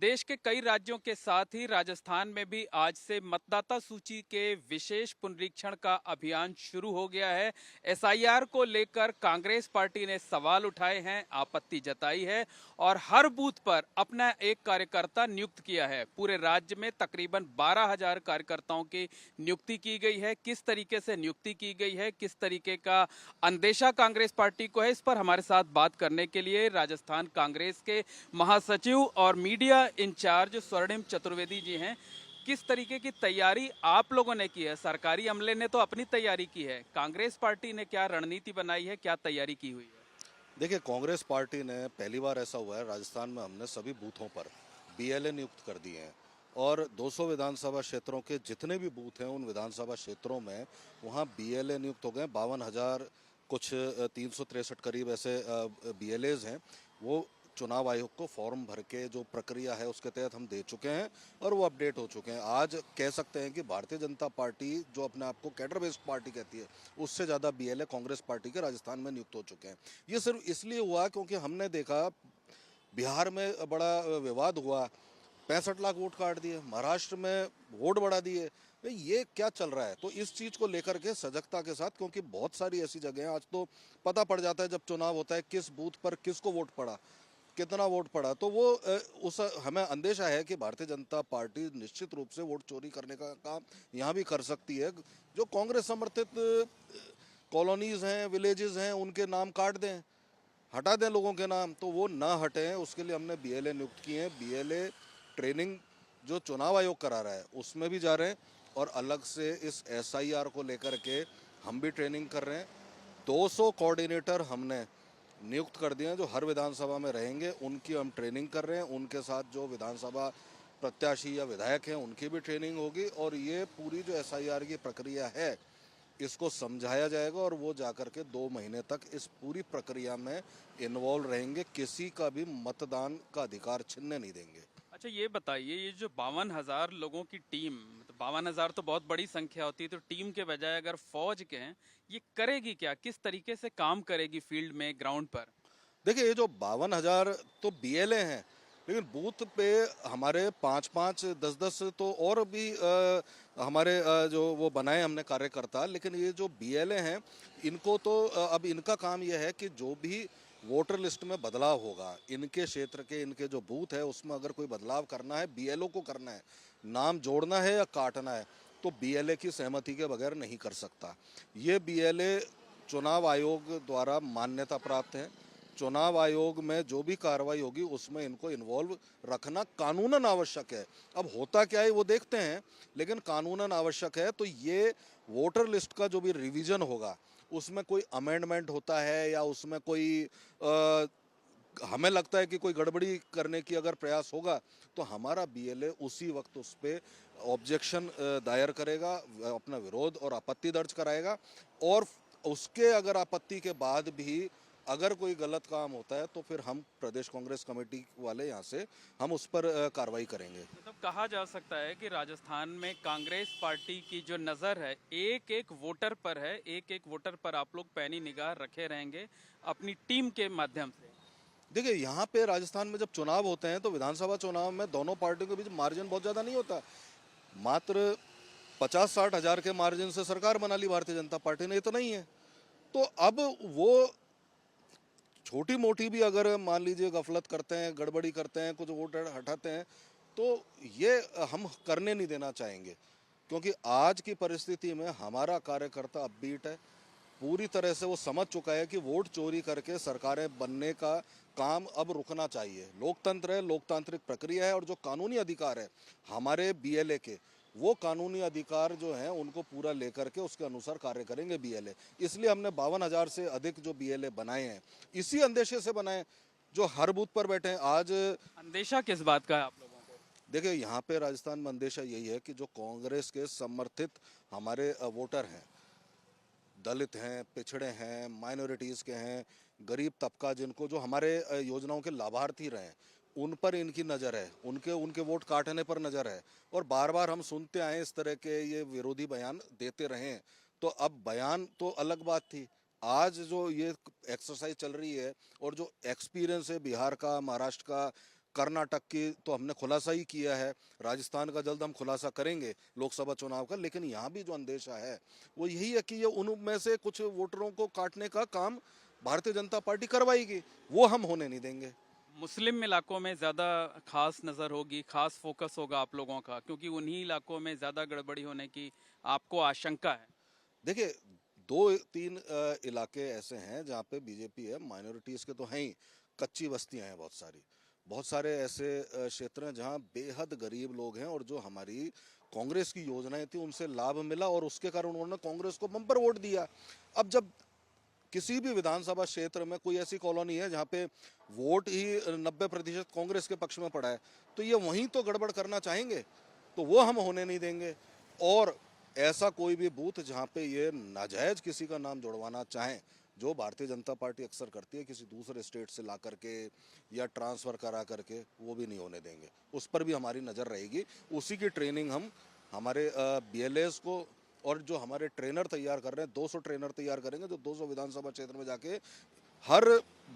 देश के कई राज्यों के साथ ही राजस्थान में भी आज से मतदाता सूची के विशेष पुनरीक्षण का अभियान शुरू हो गया है। एसआईआर को लेकर कांग्रेस पार्टी ने सवाल उठाए हैं, आपत्ति जताई है और हर बूथ पर अपना एक कार्यकर्ता नियुक्त किया है। पूरे राज्य में तकरीबन 12,000 कार्यकर्ताओं की नियुक्ति की गई है। किस तरीके से नियुक्ति की गई है, किस तरीके का अंदेशा कांग्रेस पार्टी को है, इस पर हमारे साथ बात करने के लिए राजस्थान कांग्रेस के महासचिव और मीडिया इंचार्ज स्वर्णिम चतुर्वेदी जी हैं। किस तरीके की तैयारी आप लोगों ने की है? सरकारी अमले ने तो अपनी तैयारी की है, कांग्रेस पार्टी ने क्या रणनीति बनाई है, क्या तैयारी की हुई है? देखिए, कांग्रेस पार्टी ने पहली बार ऐसा हुआ है राजस्थान में, हमने सभी बूथों पर बीएलए नियुक्त कर दिए हैं और 200 विधानसभा क्षेत्रों के जितने भी बूथ हैं उन विधानसभा क्षेत्रों में वहाँ बीएलए नियुक्त हो गए। 52,000 कुछ 363 करीब ऐसे बीएलएज हैं। वो चुनाव आयोग को फॉर्म भर के जो प्रक्रिया है उसके तहत हम दे चुके हैं और वो अपडेट हो चुके हैं। आज कह सकते हैं कि भारतीय जनता पार्टी जो अपने आप को कैडर बेस्ड पार्टी कहती है, उससे ज़्यादा बीएलए कांग्रेस पार्टी के राजस्थान में नियुक्त हो चुके हैं। ये सिर्फ इसलिए हुआ क्योंकि हमने देखा बिहार में बड़ा विवाद हुआ, 65 लाख वोट काट दिए, महाराष्ट्र में वोट बढ़ा दिए। ये क्या चल रहा है? तो इस चीज़ को लेकर के सजगता के साथ, क्योंकि बहुत सारी ऐसी जगह हैं, आज तो पता पड़ जाता है जब चुनाव होता है किस बूथ पर किसको वोट पड़ा, कितना वोट पड़ा। तो वो उस हमें अंदेशा है कि भारतीय जनता पार्टी निश्चित रूप से वोट चोरी करने का काम यहाँ भी कर सकती है। जो कांग्रेस समर्थित कॉलोनीज हैं, विलेजेस हैं, उनके नाम काट दें, हटा दें लोगों के नाम, तो वो ना हटें, उसके लिए हमने बीएलए नियुक्त किए हैं। बीएलए ट्रेनिंग जो चुनाव आयोग करा रहा है उसमें भी जा रहे हैं और अलग से इस एसआईआर को लेकर के हम भी ट्रेनिंग कर रहे हैं। 200 कोऑर्डिनेटर हमने नियुक्त कर दिए हैं जो हर विधानसभा में रहेंगे, उनकी हम ट्रेनिंग कर रहे हैं। उनके साथ जो विधानसभा प्रत्याशी या विधायक हैं उनकी भी ट्रेनिंग होगी और ये पूरी जो एसआईआर की प्रक्रिया है इसको समझाया जाएगा और वो जाकर के 2 महीने तक इस पूरी प्रक्रिया में इन्वॉल्व रहेंगे। किसी का भी मतदान का अधिकार छीनने नहीं देंगे। अच्छा, ये बताइए, ये जो 52,000 लोगों की टीम, तो 52,000 तो बहुत बड़ी संख्या होती है, तो टीम के बजाय अगर फौज के हैं, ये करेगी क्या, किस तरीके से काम करेगी फील्ड में, ग्राउंड पर? देखिए, ये जो 52,000 तो बीएलए हैं, लेकिन बूथ पे हमारे 5-5, 10-10 तो और भी हमारे जो वो बनाए हमने कार्यकर्ता। लेकिन ये जो बीएलए हैं इनको तो अब इनका काम ये है कि जो भी वोटर लिस्ट में बदलाव होगा, इनके क्षेत्र के इनके जो बूथ है उसमें अगर कोई बदलाव करना है, बीएलओ को करना है, नाम जोड़ना है या काटना है, तो बीएलए की सहमति के बगैर नहीं कर सकता। ये बीएलए चुनाव आयोग द्वारा मान्यता प्राप्त है। चुनाव आयोग में जो भी कार्रवाई होगी उसमें इनको इन्वॉल्व रखना कानूनन आवश्यक है। अब होता क्या है वो देखते हैं, लेकिन कानूनन आवश्यक है। तो ये वोटर लिस्ट का जो भी रिवीजन होगा उसमें कोई अमेंडमेंट होता है या उसमें कोई हमें लगता है कि कोई गड़बड़ी करने की अगर प्रयास होगा तो हमारा बीएलए उसी वक्त उस पर ऑब्जेक्शन दायर करेगा, अपना विरोध और आपत्ति दर्ज कराएगा और उसके अगर आपत्ति के बाद भी अगर कोई गलत काम होता है तो फिर हम प्रदेश कांग्रेस कमेटी वाले यहाँ से हम उस पर कार्रवाई करेंगे। मतलब कहा जा सकता है कि राजस्थान में कांग्रेस पार्टी की जो नज़र है एक एक वोटर पर है, एक एक वोटर पर आप लोग पैनी निगाह रखे रहेंगे अपनी टीम के माध्यम से। देखिए, यहाँ पे राजस्थान में जब चुनाव होते हैं तो विधानसभा चुनाव में दोनों पार्टियों के बीच मार्जिन बहुत ज़्यादा नहीं होता। मात्र 50-60 हज़ार के मार्जिन से सरकार बना ली भारतीय जनता पार्टी ने, इतना ही है। तो अब वो छोटी मोटी भी अगर मान लीजिए गफलत करते हैं, गड़बड़ी करते हैं, कुछ वोट हटाते हैं, तो ये हम करने नहीं देना चाहेंगे। क्योंकि आज की परिस्थिति में हमारा कार्यकर्ता अपबीट है, पूरी तरह से वो समझ चुका है कि वोट चोरी करके सरकारें बनने का काम अब रुकना चाहिए। लोकतंत्र है, लोकतांत्रिक प्रक्रिया है और जो कानूनी अधिकार है हमारे बीएलए के, वो कानूनी अधिकार जो हैं उनको पूरा लेकर के उसके अनुसार कार्य करेंगे बीएलए। इसलिए हमने 52,000 से अधिक जो बीएलए बनाए हैं, इसी अंदेशे से बनाए जो हर बूथ पर बैठे हैं। आज अंदेशा किस बात का है आप लोगों को? देखिए, यहाँ पे राजस्थान में अंदेशा यही है कि जो कांग्रेस के समर्थित हमारे वोटर हैं, दलित हैं, पिछड़े हैं, माइनॉरिटीज़ के हैं, गरीब तबका, जिनको जो हमारे योजनाओं के लाभार्थी रहे हैं, उन पर इनकी नज़र है, उनके उनके वोट काटने पर नज़र है। और बार बार हम सुनते आए इस तरह के ये विरोधी बयान देते रहे हैं। तो अब बयान तो अलग बात थी, आज जो ये एक्सरसाइज चल रही है और जो एक्सपीरियंस है बिहार का, महाराष्ट्र का, कर्नाटक की तो हमने खुलासा ही किया है, राजस्थान का जल्द हम खुलासा करेंगे लोकसभा चुनाव का। लेकिन यहाँ भी जो अंदेशा है वो यही है कि ये उनमें से कुछ वोटरों को काटने का काम भारतीय जनता पार्टी करवाएगी, वो हम होने नहीं देंगे। मुस्लिम इलाकों में ज़्यादा खास नज़र होगी, खास फोकस होगा आप लोगों का, क्योंकि उन्हीं इलाकों में ज़्यादा गड़बड़ी होने की आपको आशंका है। देखिए, दो तीन इलाके ऐसे हैं जहाँ पे बीजेपी है, माइनॉरिटीज के तो हैं ही, कच्ची बस्तियां हैं बहुत सारे ऐसे क्षेत्र हैं जहाँ बेहद गरीब लोग हैं और जो हमारी कांग्रेस की योजनाएं थी उनसे लाभ मिला और उसके कारण उन्होंने कांग्रेस को बम्पर वोट दिया। अब जब किसी भी विधानसभा क्षेत्र में कोई ऐसी कॉलोनी है जहाँ पे वोट ही 90% कांग्रेस के पक्ष में पड़ा है, तो ये वहीं तो गड़बड़ करना चाहेंगे, तो वो हम होने नहीं देंगे। और ऐसा कोई भी बूथ जहाँ पे ये नाजायज किसी का नाम जुड़वाना चाहें, जो भारतीय जनता पार्टी अक्सर करती है किसी दूसरे स्टेट से ला करके या ट्रांसफर करा करके, वो भी नहीं होने देंगे। उस पर भी हमारी नज़र रहेगी। उसी की ट्रेनिंग हम हमारे BLAs को और जो हमारे ट्रेनर तैयार कर रहे हैं, 200 ट्रेनर तैयार करेंगे जो 200 विधानसभा क्षेत्र में जाके हर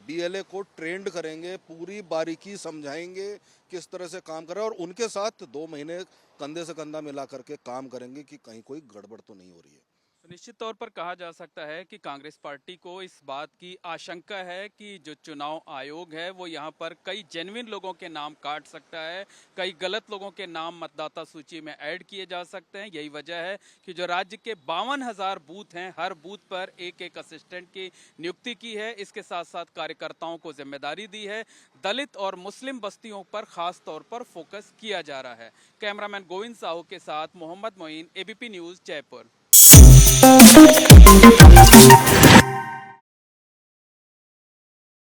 BLA को ट्रेंड करेंगे, पूरी बारीकी समझाएंगे किस तरह से काम करें और उनके साथ 2 महीने कंधे से कंधा मिला करके काम करेंगे कि कहीं कोई गड़बड़ तो नहीं हो रही है। तो निश्चित तौर पर कहा जा सकता है कि कांग्रेस पार्टी को इस बात की आशंका है कि जो चुनाव आयोग है वो यहाँ पर कई जेन्युइन लोगों के नाम काट सकता है, कई गलत लोगों के नाम मतदाता सूची में ऐड किए जा सकते हैं। यही वजह है कि जो राज्य के 52,000 बूथ हैं, हर बूथ पर एक एक असिस्टेंट की नियुक्ति की है। इसके साथ साथ कार्यकर्ताओं को जिम्मेदारी दी है। दलित और मुस्लिम बस्तियों पर खास तौर पर फोकस किया जा रहा है। कैमरामैन गोविंद साहू के साथ मोहम्मद मोइन, ABP न्यूज़, जयपुर।